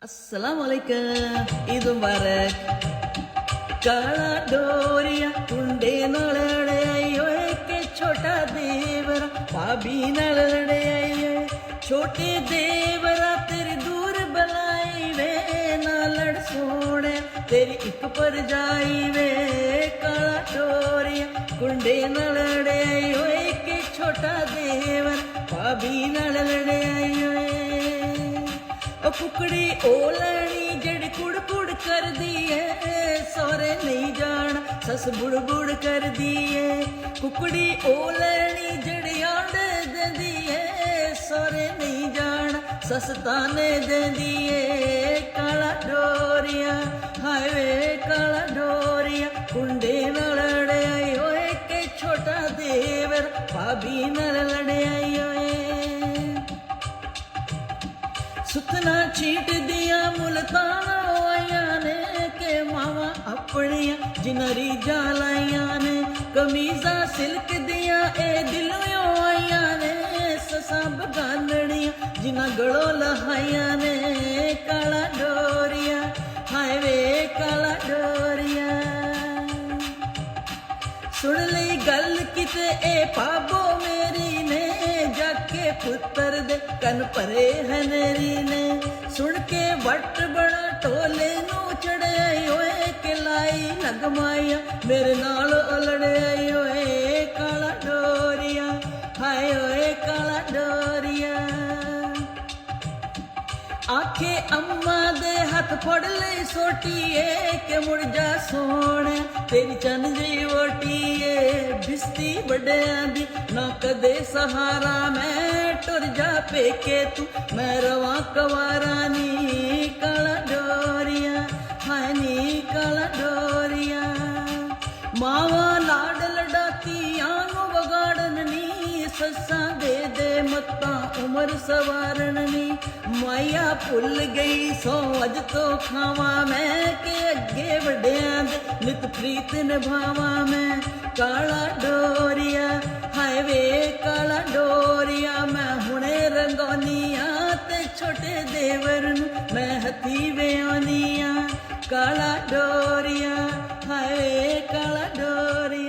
अस्सलाम वालेकुम ईद मुबारक काला डोरिया कुंडे नाल लड़े आई ओए के छोटा देवरा भाभी नाल लड़े आई ओए छोटे देवरा तेरी दूर बलाई वे ना लड़ सोने तेरी एक पर जाई वे काला डोरिया कुंडे नाल लड़े आई ओए के छोटा देवरा भाभी नाल लड़े आई ओए ओ कुकड़ी ओ लैनी जड़ी कुड़ कुड़ कर दिए सोरे नहीं जान सस बुड़ बुड़ कर दिए कुकड़ी ओ लैनी जड़ी आंड देंदी है सोरे नहीं जान सस ताने देंदी है काला डोरिया हाय वे काला डोरिया कुंडे न लड़े आई ओए के छोटा देवर भाभी न लड़े आई ओए सुतना चीट दिया मुल्ताना आया ने के मावा अपनिया जिनरी जालाइया ने कमीजा सिल्क दिया ए दिलों आया ने ससा बगानड़िया जिना गड़ो लहाया ने काला डोरिया हाय वे काला डोरिया सुन ली गल किते ए पाबो मेरी ने जाके पुत्र दे कन परे हनरी ने सुन के वट बड़ा टोले नू चढ़े ओए के लाई लगमाया मेरे नाल उलड़े ओए काला डोरिया हाय ओए काला डोरिया आखे अम्मा दे हथ फड़ ले सोटिए के मुड़ जा सोने तेरी चन जी वोटिए बिस्ती बड़िया दी ना कदे सहारा मैं टुर जा पेके तू मैं रवा कवारा नी काला डोरिया हाय नी काला डोरिया मावा लाड लड़ाती आंगो बगाड़न नी ससा दे दे मत्ता उम्र सवारन नी माया भुल गई सो अज तो खावा मैं के अगे वड्या दे नित प्रीत निभावा मैं काला डोरिया हाय वे काला डोरिया मैं हुणे रंगोनिया ते छोटे देवर नू मैं हथी वे आनिया काला डोरिया हाय वे काला डोरिया।